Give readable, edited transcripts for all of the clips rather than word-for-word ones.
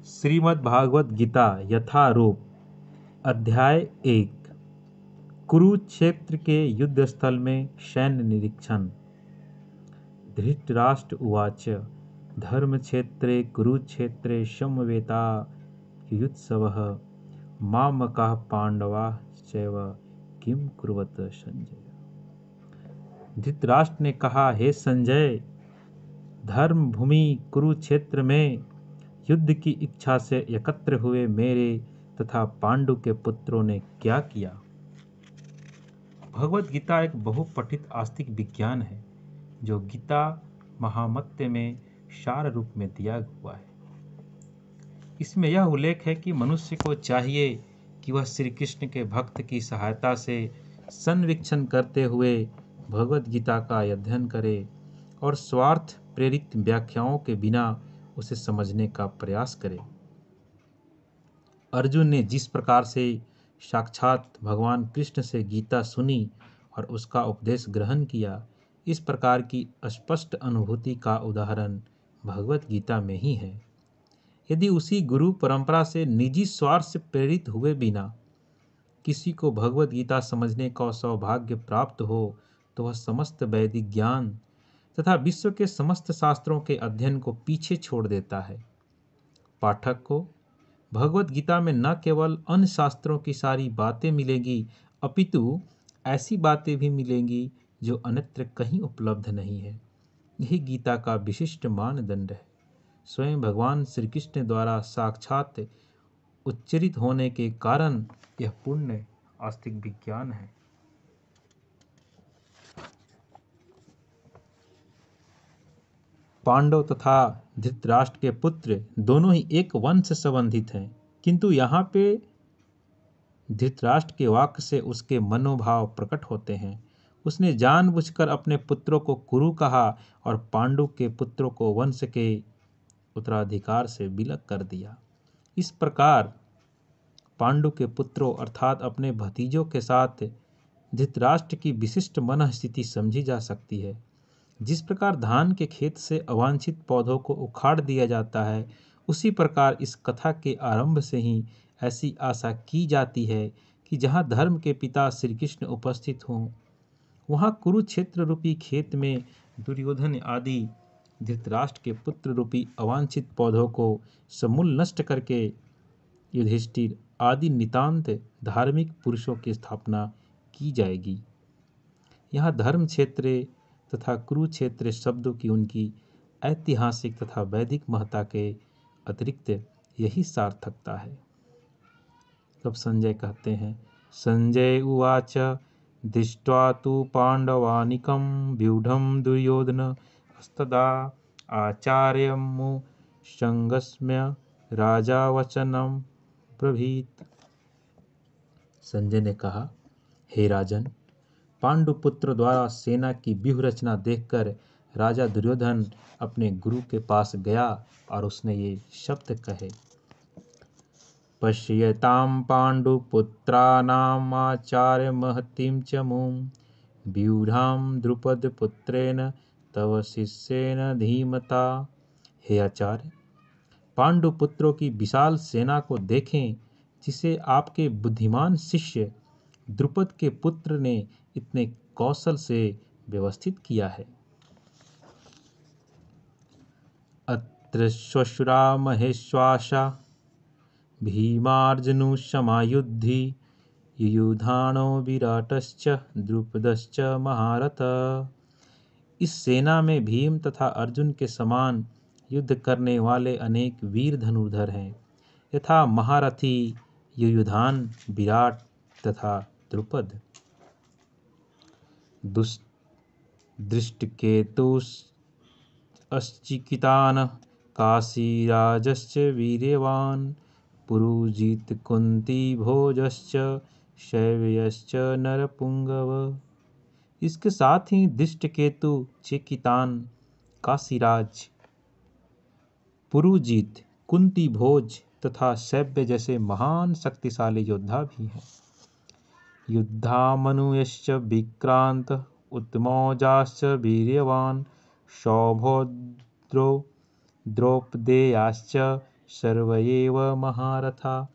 श्रीमद् भागवत गीता यथारूप अध्याय 1 कुरुक्षेत्र के युद्ध स्थल में सैन्य निरीक्षण। धृतराष्ट्र उवाच धर्मक्षेत्रे कुरुक्षेत्रे समवेता युयुत्सवः मामकाः पांडवाः चैव किम कुर्वत संजय। धृतराष्ट्र ने कहा, हे संजय, धर्म भूमि कुरुक्षेत्र में युद्ध की इच्छा से एकत्र हुए मेरे तथा पांडु के पुत्रों ने क्या किया। भगवत गीता एक बहुपठित आस्तिक विज्ञान है जो गीता महामत्य में सार रूप में दिया हुआ है। इसमें यह उल्लेख है कि मनुष्य को चाहिए कि वह श्री कृष्ण के भक्त की सहायता से संवीक्षण करते हुए भगवत गीता का अध्ययन करे और स्वार्थ प्रेरित व्याख्याओं के बिना उसे समझने का प्रयास करे। अर्जुन ने जिस प्रकार से साक्षात भगवान कृष्ण से गीता सुनी और उसका उपदेश ग्रहण किया, इस प्रकार की स्पष्ट अनुभूति का उदाहरण भगवत गीता में ही है। यदि उसी गुरु परंपरा से निजी स्वार्थ से प्रेरित हुए बिना किसी को भगवत गीता समझने का सौभाग्य प्राप्त हो तो वह समस्त वैदिक ज्ञान तथा विश्व के समस्त शास्त्रों के अध्ययन को पीछे छोड़ देता है। पाठक को भगवत गीता में न केवल अन्य शास्त्रों की सारी बातें मिलेंगी, अपितु ऐसी बातें भी मिलेंगी जो अन्यत्र कहीं उपलब्ध नहीं है। यही गीता का विशिष्ट मानदंड है। स्वयं भगवान श्री कृष्ण द्वारा साक्षात उच्चरित होने के कारण यह पूर्ण आस्तिक विज्ञान है। पांडव तथा धृतराष्ट्र के पुत्र दोनों ही एक वंश संबंधित हैं, किंतु यहाँ पे धृतराष्ट्र के वाक्य से उसके मनोभाव प्रकट होते हैं। उसने जानबूझकर अपने पुत्रों को कुरु कहा और पांडु के पुत्रों को वंश के उत्तराधिकार से विलग कर दिया। इस प्रकार पांडु के पुत्रों अर्थात अपने भतीजों के साथ धृतराष्ट्र की विशिष्ट मन स्थिति समझी जा सकती है। जिस प्रकार धान के खेत से अवांछित पौधों को उखाड़ दिया जाता है, उसी प्रकार इस कथा के आरंभ से ही ऐसी आशा की जाती है कि जहाँ धर्म के पिता श्री कृष्ण उपस्थित हों, वहाँ कुरुक्षेत्र रूपी खेत में दुर्योधन आदि धृतराष्ट्र के पुत्र रूपी अवांछित पौधों को समूल नष्ट करके युधिष्ठिर आदि नितांत धार्मिक पुरुषों की स्थापना की जाएगी। यहाँ धर्म क्षेत्र तथा कुरुक्षेत्र शब्दों की उनकी ऐतिहासिक तथा वैदिक महत्ता के अतिरिक्त यही सार्थकता है। तब संजय कहते हैं, संजय उवाच दृष्ट्वा तु पांडवानिकं व्यूढ़ं दुर्योधन हस्तदा आचार्यमु संगस्म्य राजा वचनम ब्रवीत। संजय ने कहा, हे राजन, पांडुपुत्र द्वारा सेना की व्यूह रचना देखकर राजा दुर्योधन अपने गुरु के पास गया और उसने ये शब्द कहे, पश्यतां पांडुपुत्राणाम् आचार्य महतीं च मुं व्यूढ़ां द्रुपद पुत्रेण तव शिष्येन धीमता। हे आचार्य, पांडुपुत्रों की विशाल सेना को देखें जिसे आपके बुद्धिमान शिष्य द्रुपद के पुत्र ने इतने कौशल से व्यवस्थित किया है। अत्र श्वशुरा महेश्वासा भीमार्जुनु समायुद्धि युयुधानो विराटश्च द्रुपदश्च महारथ। इस सेना में भीम तथा अर्जुन के समान युद्ध करने वाले अनेक वीर धनुर्धर हैं, यथा महारथी युयुधान, विराट तथा द्रुपद। दृष्टकेतुश्चिकितान् काशीराजश्च वीर्यवान् पुरुजित कुन्तीभोजश्च शैव्यश्च नरपुंगव। इसके साथ ही दृष्टकेतु, चेकितान, काशीराज, पुरुजित, कुंतीभोज तथा शैव्य जैसे महान शक्तिशाली योद्धा भी हैं। युद्धामनुयश्च विक्रांत उत्तमौजाश्च वीर्यवान् सौभद्रो द्रौपदेयाश्च सर्व एव महारथा।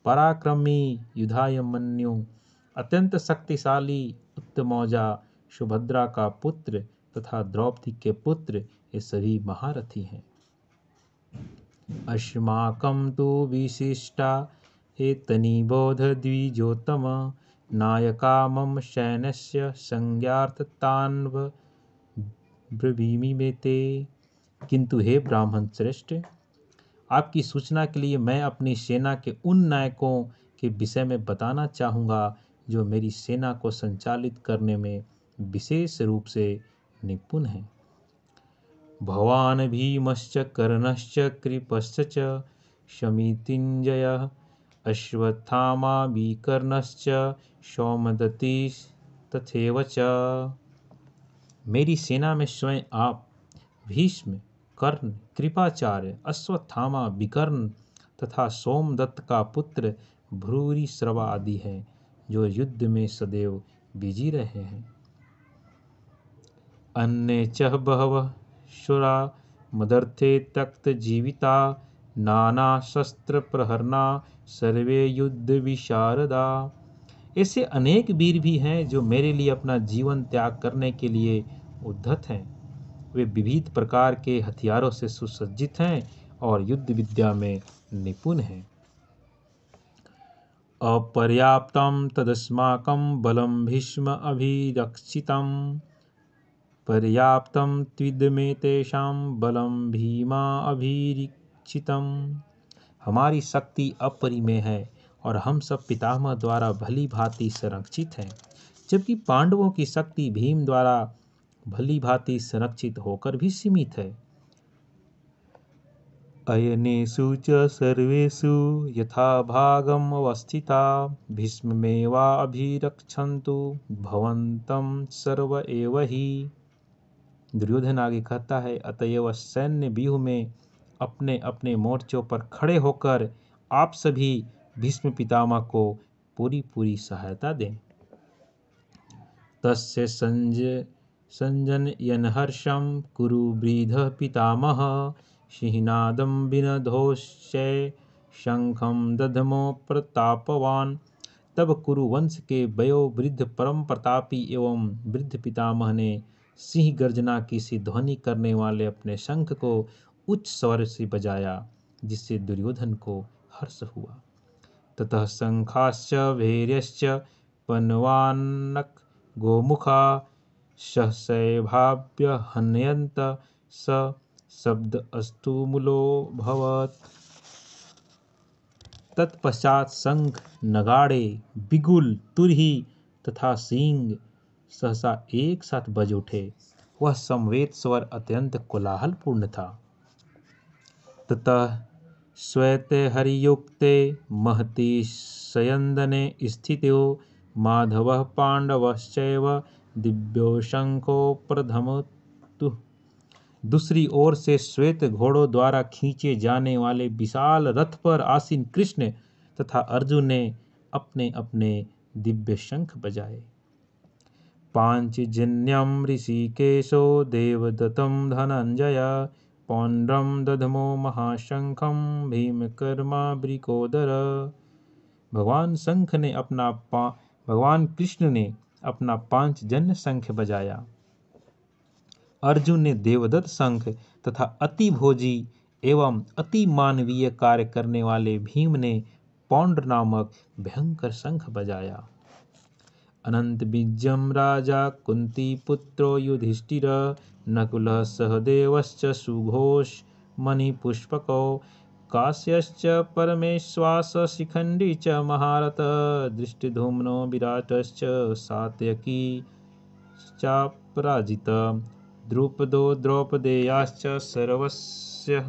पराक्रमी युधायमन्यु, अत्यंत शक्तिशाली उत्तमौजा, सुभद्रा का पुत्र तथा द्रौपदी के पुत्र, ये सभी महारथी हैं। अस्माकं तु विशिष्टा एतनिबोध द्विजोत्तम, नायका मम सैन्यस्य संज्ञार्थतान्व ब्रवीमि मे ते। किंतु हे ब्राह्मण श्रेष्ठ, आपकी सूचना के लिए मैं अपनी सेना के उन नायकों के विषय में बताना चाहूँगा जो मेरी सेना को संचालित करने में विशेष रूप से निपुण हैं। भवान् भीमश्च कर्णश्च कृपश्च च शमितिञ्जयः अश्वत्थामा विकर्णश्च सौमदत्ति तथैव च। मेरी सेना में स्वयं आप, भीष्म, कर्ण, कृपाचार्य, अश्वत्थामा, विकर्ण तथा सोमदत्त का पुत्र भूरिश्रवा आदि हैं, जो युद्ध में सदैव बिजी रहे हैं। अन्ये च बहवः शूरा मदर्थे तक्त जीविता, नाना शस्त्र प्रहरना सर्वे युद्ध विशारदा। ऐसे अनेक वीर भी हैं जो मेरे लिए अपना जीवन त्याग करने के लिए उद्धत हैं। वे विविध प्रकार के हथियारों से सुसज्जित हैं और युद्ध विद्या में निपुण हैं। अपर्याप्तं तदस्माकं बलं भीष्म अभिरक्षितं, पर्याप्तं त्विदमे तेषां बलं भीमा अभिरक्षितं। हमारी शक्ति अपरिमेय है और हम सब पितामह द्वारा भली भांति संरक्षित हैं, जबकि पांडवों की शक्ति भीम द्वारा भली भांति संरक्षित होकर भी सीमित है। अयनेषु च सर्वेषु यथा भागम् अवस्थिता, भीष्ममेवाभिरक्षन्तु भवन्तं सर्व एव हि। दुर्योधन आगे कहता है, अतएव सैन्य व्यूह में अपने अपने मोर्चों पर खड़े होकर आप सभी भीष्म पितामह को पूरी पूरी सहायता दें। तस्य संजनयन् हर्षं कुरु वृद्धः पितामह, सिंहनादं विनधोश्चै शंखं दधमो प्रतापवान। तब कुरुवंश के वयोवृद्ध परम प्रतापी एवं वृद्ध पितामह ने सिंह गर्जना की सी ध्वनि करने वाले अपने शंख को उच्च स्वर से बजाया, जिससे दुर्योधन को हर्ष हुआ। ततः शंखाश्च भैर्यश्च पन्वानक गोमुखा सहसैभाव्य हन्यन्त स शब्द अस्तु मूलोऽभवत्। तत्पश्चात शंख, नगाड़े, बिगुल, तुरही तथा सींग सहसा एक साथ बज उठे। वह समवेत स्वर अत्यंत कोलाहलपूर्ण था। ततः श्वेते हरियुक्ते महति सयन्दने स्थितो माधवः पांडवश्चैव दिव्यो शंखो प्रधमतु। दूसरी ओर से श्वेत घोड़ों द्वारा खींचे जाने वाले विशाल रथ पर आसीन कृष्ण तथा अर्जुन ने अपने अपने दिव्य शंख बजाए। पांचजन्यम ऋषिकेशो देवदत्तं धनंजय, पौंड्रम दधमो महाशंखम भीमकर्मा वृकोदर। भगवान कृष्ण ने अपना पांचजन्य शंख बजाया। अर्जुन ने देवदत्त शंख तथा अति भोजी एवं अति मानवीय कार्य करने वाले भीम ने पौंड्र नामक भयंकर शंख बजाया। अनंत बीजम राजा कुंती पुत्रो युधिष्ठिर, नकुलः सहदेवश्च सुघोष मणिपुष्पको, काश्यश्च परमेश्वास शिखंडी च महारथ, दृष्टिधुम्नो विराटश्च सात्यकी चापराजित, द्रुपदो द्रौपदेयाश्च सर्वस्य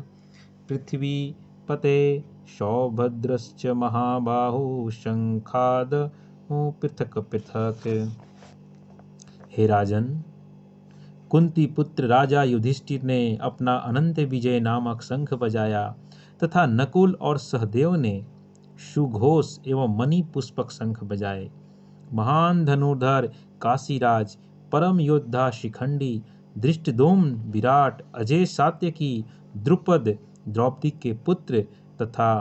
पृथ्वीपते, सौभद्रश्च महाबाहु शंखादमु पृथक पृथक। हे राजन, कुंती पुत्र राजा युधिष्ठिर ने अपना अनंत विजय नामक शंख बजाया तथा नकुल और सहदेव ने सुघोष एवं मणि पुष्पक शंख बजाए। महान धनुर्धर काशीराज, परम योद्धा शिखंडी, दृष्टिदुम्न, विराट, अजय सात्यकी, द्रुपद द्रौपदी के पुत्र तथा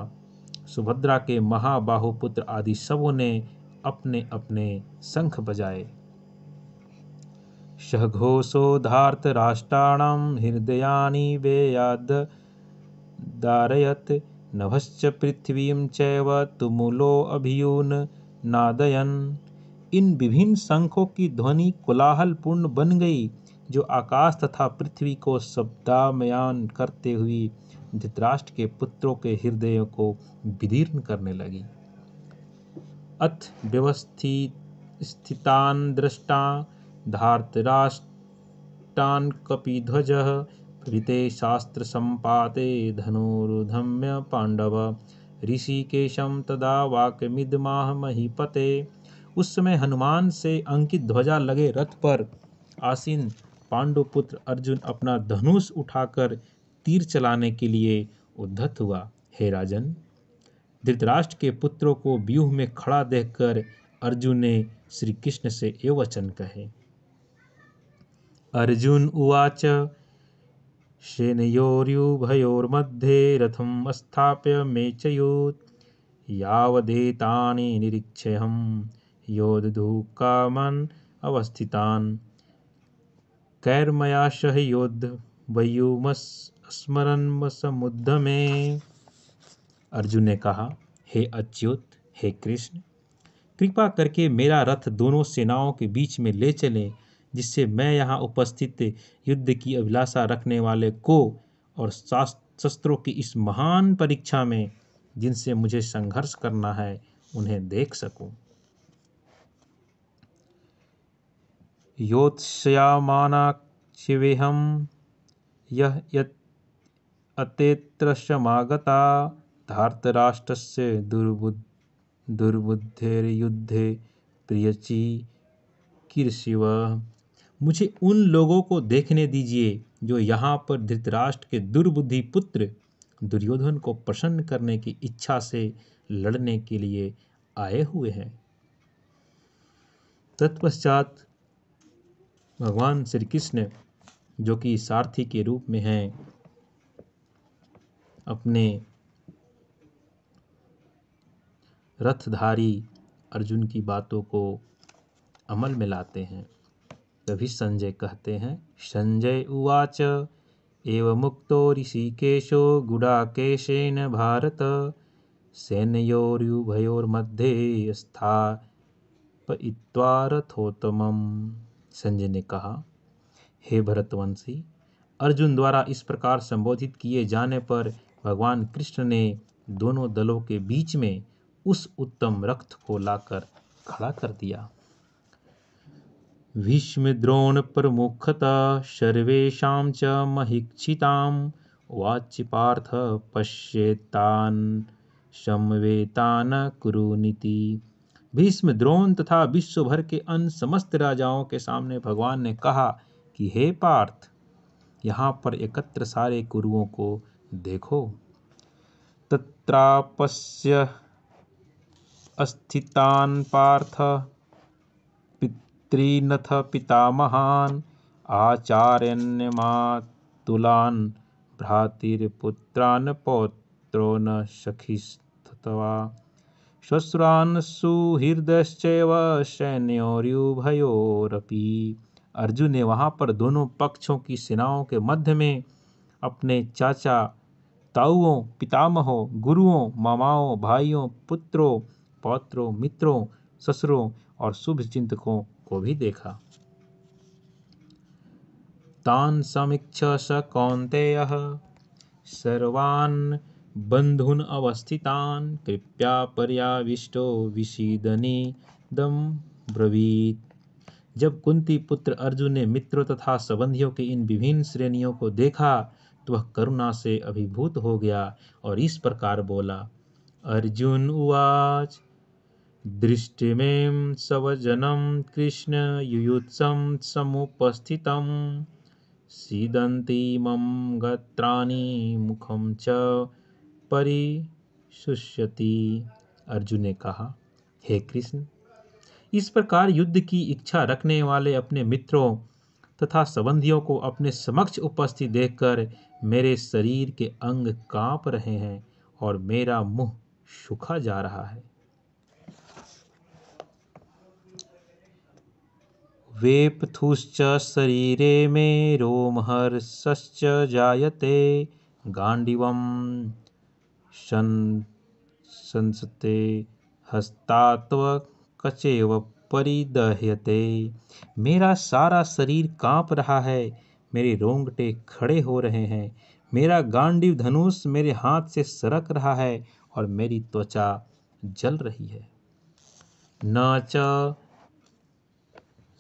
सुभद्रा के महाबाहु पुत्र आदि सबों ने अपने अपने शंख बजाए। सघोषो धार्तराष्ट्राणां हृदयानि वेयाद दारयत् नभश्च पृथ्वीं चैव तुमुलो अभियून नादयन। इन विभिन्न शंखों की ध्वनि कोलाहल पूर्ण बन गई, जो आकाश तथा पृथ्वी को शब्दायमान करते हुए धृतराष्ट्र के पुत्रों के हृदयों को विदीर्ण करने लगी। अथ व्यवस्थितान् दृष्टा धार्तराष्ट्रान् कपिध्वजः प्रभृते शास्त्र संपाते धनुरुधम्य पांडव ऋषिकेशं तदा वाक्यमिदमाह महीपते। उस समय हनुमान से अंकित ध्वजा लगे रथ पर आसीन पांडुपुत्र अर्जुन अपना धनुष उठाकर तीर चलाने के लिए उद्धत हुआ। हे राजन, धृतराष्ट्र के पुत्रों को व्यूह में खड़ा देखकर अर्जुन ने श्री कृष्ण से ये वचन कहे। अर्जुन उवाच सेनयोरुभयोर्मध्ये रथम स्थाप्य मेचयोत् यावदेतानि निरीक्षेऽहं योद्धुकामन् अवस्थितान् कैर्मया सह योद्धव्युमस्मरन् समुद्यमे। अर्जुन ने कहा, हे अच्युत, हे कृष्ण, कृपा करके मेरा रथ दोनों सेनाओं के बीच में ले चलें, जिससे मैं यहाँ उपस्थित युद्ध की अभिलाषा रखने वाले को और शस्त्रों की इस महान परीक्षा में जिनसे मुझे संघर्ष करना है उन्हें देख सकूं। योत्स्यामानाक्षिवेहं यः अतेऽत्र समागता धार्तराष्ट्रस्य दुर्बुद्धेर्युद्धे प्रियचिकीर्षिवः। मुझे उन लोगों को देखने दीजिए जो यहाँ पर धृतराष्ट्र के दुर्बुद्धि पुत्र दुर्योधन को प्रसन्न करने की इच्छा से लड़ने के लिए आए हुए हैं। तत्पश्चात भगवान श्री कृष्ण, जो कि सारथी के रूप में हैं, अपने रथधारी अर्जुन की बातों को अमल में लाते हैं। तभी संजय कहते हैं, संजय उवाच एवमुक्तो ऋषिकेशो गुडाकेशेन भारत सैन्योरुभयोर्मध्ये स्थापयित्वा रथोत्तमम्। संजय ने कहा, हे भरतवंशी, अर्जुन द्वारा इस प्रकार संबोधित किए जाने पर भगवान कृष्ण ने दोनों दलों के बीच में उस उत्तम रथ को लाकर खड़ा कर दिया। भीष्म द्रोण प्रमुखतः सर्वेषां च महीक्षितां वाच्य पार्थ पश्येतान् समवेतान् कुरुनीति। भीष्म, द्रोण तथा विश्व भर के अन्य समस्त राजाओं के सामने भगवान ने कहा कि हे पार्थ, यहाँ पर एकत्र सारे कुरुओं को देखो। तत्रापश्य अस्थितान् पार्थ पितॄनथ पितामहान् आचार्यान्मातुलान् भ्रातृपुत्रान् पौत्रोन् सखीस्तथा श्वशुरान् सुहृदश्चैव सैन्योरुभयोरपि। अर्जुन ने वहाँ पर दोनों पक्षों की सेनाओं के मध्य में अपने चाचा, ताऊओं, पितामहों, गुरुओं, मामाओं, भाइयों, पुत्रों, पौत्रों, मित्रों, ससुरों और शुभ चिंतकों को भी देखा। तान् समीक्ष स कौन्तेयः सर्वान् बन्धून् अवस्थितान् कृपया पर्याविष्टो विषीदनीदं ब्रवीत्। जब कुंती पुत्र अर्जुन ने मित्रों तथा संबंधियों की इन विभिन्न श्रेणियों को देखा तो वह करुणा से अभिभूत हो गया और इस प्रकार बोला। अर्जुन उवाच दृष्टिमें स्वजनं कृष्ण युयुत्सं समुपस्थितं सीदन्ति मम गात्राणि मुखं च परिशुष्यति। अर्जुन ने कहा, हे कृष्ण, इस प्रकार युद्ध की इच्छा रखने वाले अपने मित्रों तथा संबंधियों को अपने समक्ष उपस्थित देखकर मेरे शरीर के अंग कांप रहे हैं और मेरा मुंह सूखा जा रहा है। वेपथुश्च शरीरे मे रोमहर्षश्च जायते गांडीवं संसते हस्तात्वकचेव परिदह्यते। मेरा सारा शरीर कांप रहा है, मेरे रोंगटे खड़े हो रहे हैं, मेरा गांडीव धनुष मेरे हाथ से सरक रहा है और मेरी त्वचा जल रही है। न च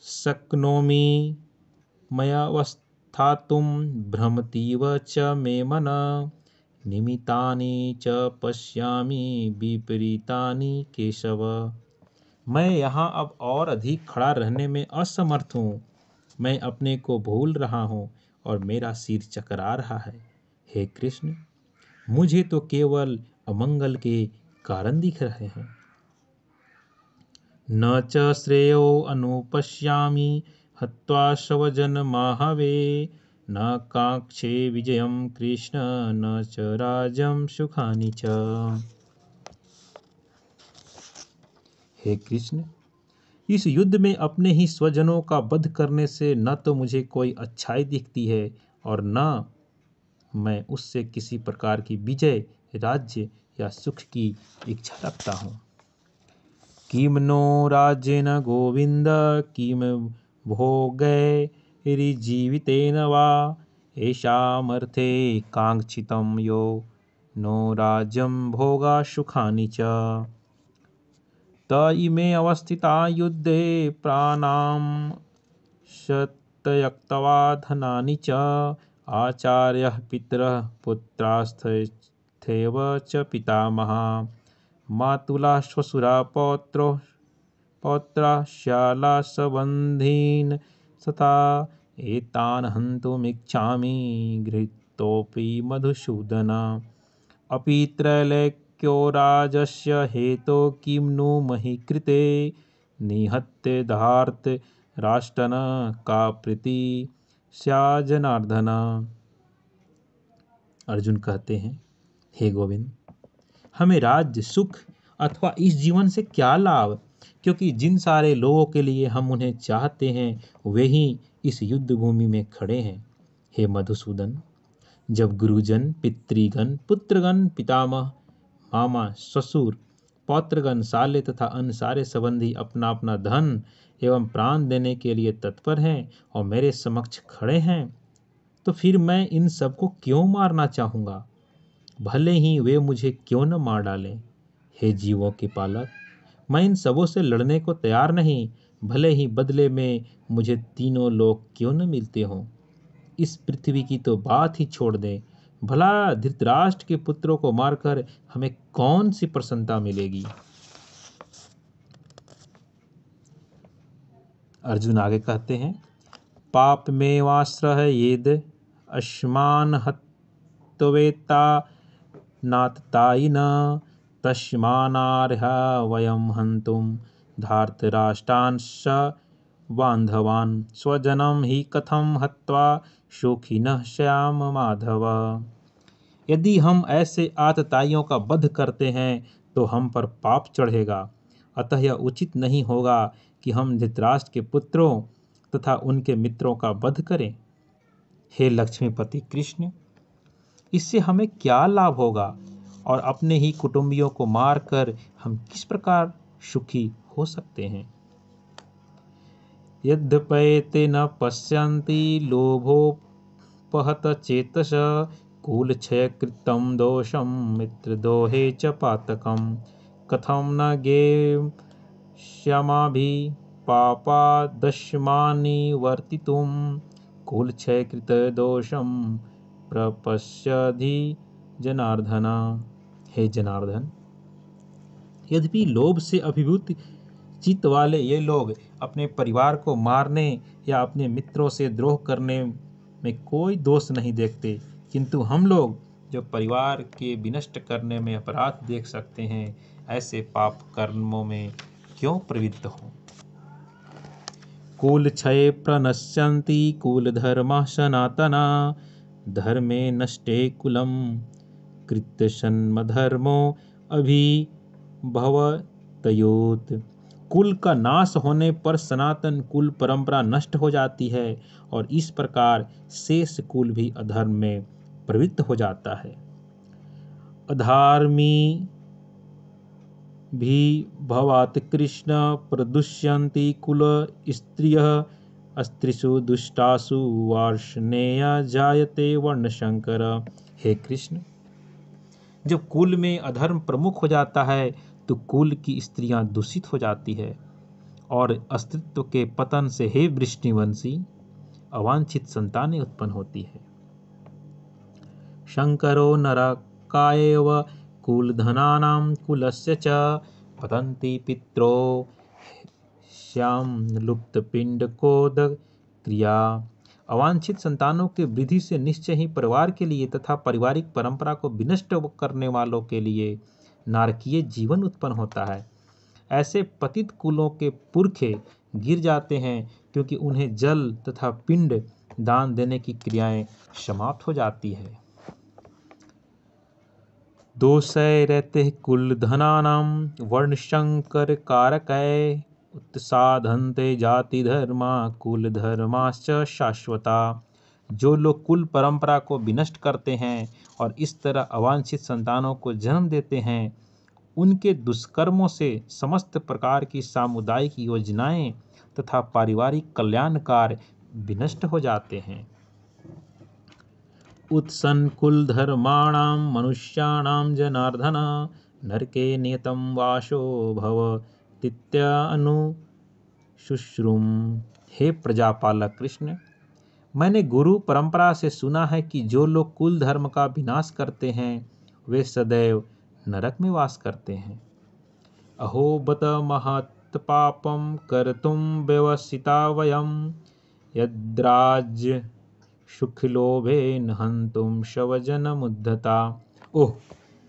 शक्नोमि मयावस्थातुं भ्रमतीव च मे मनः निमितानि च पश्यामि विपरीतानि केशव। मैं यहाँ अब और अधिक खड़ा रहने में असमर्थ हूँ। मैं अपने को भूल रहा हूँ और मेरा सिर चकरा रहा है। हे कृष्ण, मुझे तो केवल अमंगल के कारण दिख रहे हैं। न च श्रेयो अनुपश्यामि हत्वा स्वजनमाहवे न कांक्षे विजयं कृष्ण न च राज्यं सुखानि च। हे कृष्ण, इस युद्ध में अपने ही स्वजनों का वध करने से न तो मुझे कोई अच्छाई दिखती है और न मैं उससे किसी प्रकार की विजय, राज्य या सुख की इच्छा रखता हूँ। किम नो राज्येन गोविंद किम भोगैर्जीवितेन वा येषामर्थे कांक्षितं यो नो राज्यं भोगा सुखानि च। त इमे अवस्थिता युद्धे प्राणां त्यक्त्वा धनानि च आचार्यः पितरः पुत्रास्तथैव च पितामहा मातुला श्वशुरा पौत्रा श्याला संबन्धीन् तथा एतान् हन्तुमिच्छामि घृतोऽपि मधुसूदन। अपि त्रैलोक्यो राजस्य हेतो किं नु मही कृते निहत्य धार्त राष्ट्रन का प्रीति स्या जनार्दन। अर्जुन कहते हैं, हे गोविंद, हमें राज्य, सुख अथवा इस जीवन से क्या लाभ, क्योंकि जिन सारे लोगों के लिए हम उन्हें चाहते हैं वे ही इस युद्ध भूमि में खड़े हैं। हे मधुसूदन, जब गुरुजन, पितृगण, पुत्रगण, पितामह, मामा, ससुर, पौत्रगण, साले तथा अन्य सारे संबंधी अपना अपना धन एवं प्राण देने के लिए तत्पर हैं और मेरे समक्ष खड़े हैं, तो फिर मैं इन सबको क्यों मारना चाहूँगा, भले ही वे मुझे क्यों न मार डालें। हे जीवों के पालक, मैं इन सबों से लड़ने को तैयार नहीं, भले ही बदले में मुझे तीनों लोग क्यों न मिलते हों। इस पृथ्वी की तो बात ही छोड़ दें, भला धृतराष्ट्र के पुत्रों को मारकर हमें कौन सी प्रसन्नता मिलेगी। अर्जुन आगे कहते हैं, पाप में वाश्रयेद अस्मान् हत्वेता नाततायिन तस्मान्नार्हा वयं हन्तुं धार्तराष्ट्रांश्च बान्धवान् स्वजनं हि कथं हत्वा सुखिनः स्याम माधव। यदि हम ऐसे आतताइयों का वध करते हैं तो हम पर पाप चढ़ेगा, अतः यह उचित नहीं होगा कि हम धृतराष्ट्र के पुत्रों तथा उनके मित्रों का वध करें। हे लक्ष्मीपति कृष्ण, इससे हमें क्या लाभ होगा और अपने ही कुटुंबियों को मारकर हम किस प्रकार सुखी हो सकते हैं। यद्यपैते न पश्यन्ति लोभोपहत चेतस कुलक्षयकृतं दोषं मित्रद्रोहे च पातकं कथं न ज्ञेयस्माभिः पापादस्मान्निवर्तितुं कुलक्षयकृतदोषं प्रपश्यधि जनार्दन। हे जनार्दन, यद्यपि लोभ से अभिभूत चित्त वाले ये लोग अपने परिवार को मारने या अपने मित्रों से द्रोह करने में कोई दोष नहीं देखते, किंतु हम लोग जो परिवार के विनष्ट करने में अपराध देख सकते हैं, ऐसे पाप कर्मों में क्यों प्रवृत्त हों। कुल क्षय प्रणश्यन्ति कुल धर्म सनातना धर्मे नष्टे कुलम कृत्यसन्मधर्मो अभिभवतयोत। कुल का नाश होने पर सनातन कुल परंपरा नष्ट हो जाती है और इस प्रकार शेष कुल भी अधर्म में प्रवृत्त हो जाता है। अधार्मी भी भवात कृष्ण प्रदुष्यन्ति कुल स्त्रियः अस्त्रिषु दुष्टासु वार्ष्णेय जायते वर्णशंकर। हे कृष्ण, जब कुल में अधर्म प्रमुख हो जाता है तो कुल की स्त्रियां दूषित हो जाती है और अस्तित्व के पतन से हे वृष्णिवंशी अवांछित संतानें उत्पन्न होती है। शंकरो नरकायैव कुलधनानां कुलस्य च पतन्ति पित्रो श्याम लुप्तपिंडकोद क्रिया। अवांछित संतानों के वृद्धि से निश्चय ही परिवार के लिए तथा पारिवारिक परंपरा को विनष्ट करने वालों के लिए नारकीय जीवन उत्पन्न होता है। ऐसे पतित कुलों के पुरखे गिर जाते हैं क्योंकि उन्हें जल तथा पिंड दान देने की क्रियाएं समाप्त हो जाती है। दोषै रहते कुल धनानां वर्णशंकर कारकै उत्साधन्ते जाति धर्मा कुल धर्माश्च शाश्वता। जो लोग कुल परंपरा को विनष्ट करते हैं और इस तरह अवांछित संतानों को जन्म देते हैं, उनके दुष्कर्मों से समस्त प्रकार की सामुदायिक योजनाएं तथा पारिवारिक कल्याण कार्य विनष्ट हो जाते हैं। उत्सन् कुल धर्माणां मनुष्याणां जनार्दन नरके नियतं वासो भवतीत्यनुशुश्रुम। हे प्रजापालक कृष्ण, मैंने गुरु परंपरा से सुना है कि जो लोग कुल धर्म का विनाश करते हैं वे सदैव नरक में वास करते हैं। अहो बत महत् पापम कर्तुम व्यवसिता वयम यद्राज्य सुखलोभे हंतुम शवजनमुद्धता। ओह,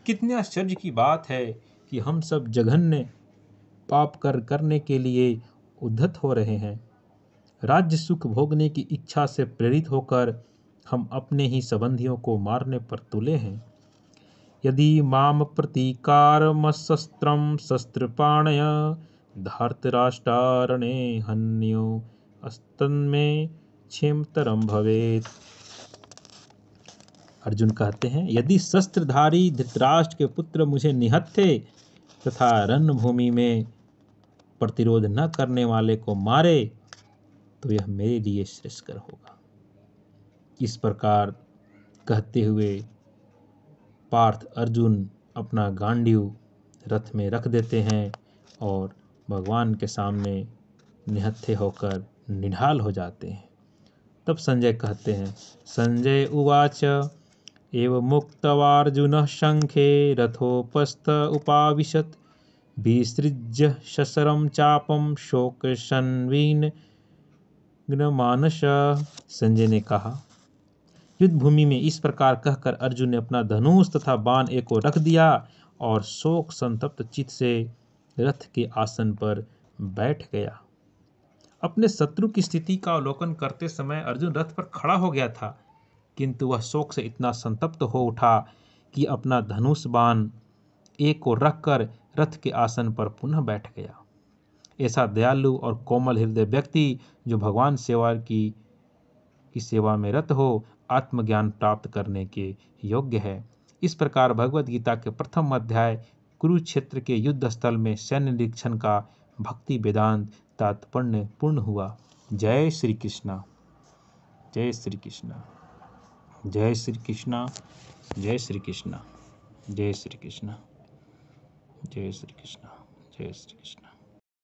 कितने आश्चर्य की बात है कि हम सब जघन्य पाप करने के लिए उद्धत हो रहे हैं। राज्य सुख भोगने की इच्छा से प्रेरित होकर हम अपने ही संबंधियों को मारने पर तुले हैं। यदि माम प्रतीकारमशस्त्रम शस्त्रपाणय धार्तराष्ट्रारणे हन्यो अस्तन्मे क्षेमतरम भवेत। अर्जुन कहते हैं, यदि शस्त्रधारी धृतराष्ट्र के पुत्र मुझे निहत्थे तथा रणभूमि में प्रतिरोध न करने वाले को मारे तो यह मेरे लिए श्रेयस्कर होगा। इस प्रकार कहते हुए पार्थ अर्जुन अपना गांडीव रथ में रख देते हैं और भगवान के सामने निहत्थे होकर निढाल हो जाते हैं। तब संजय कहते हैं, संजय उवाच एव मुक्तवार्जुनः शंखे रथोपस्थ उपाविशत् विसृज्य शशरं चापम शोकसंविन्न मानस। संजय ने कहा, युद्ध भूमि में इस प्रकार कहकर अर्जुन ने अपना धनुष तथा बाण एक को रख दिया और शोक संतप्त चित्त से रथ के आसन पर बैठ गया। अपने शत्रु की स्थिति का अवलोकन करते समय अर्जुन रथ पर खड़ा हो गया था, किंतु वह शोक से इतना संतप्त हो उठा कि अपना धनुष बाण एक को रखकर रथ के आसन पर पुनः बैठ गया। ऐसा दयालु और कोमल हृदय व्यक्ति जो भगवान सेवा की सेवा में रत हो आत्मज्ञान प्राप्त करने के योग्य है। इस प्रकार भगवद गीता के प्रथम अध्याय कुरुक्षेत्र के युद्ध स्थल में सैन्य निरीक्षण का भक्ति वेदांत तात्पर्य पूर्ण हुआ। जय श्री कृष्णा, जय श्री कृष्णा, जय श्री कृष्णा, जय श्री कृष्णा, जय श्री कृष्णा, जय श्री कृष्णा, जय श्री कृष्णा।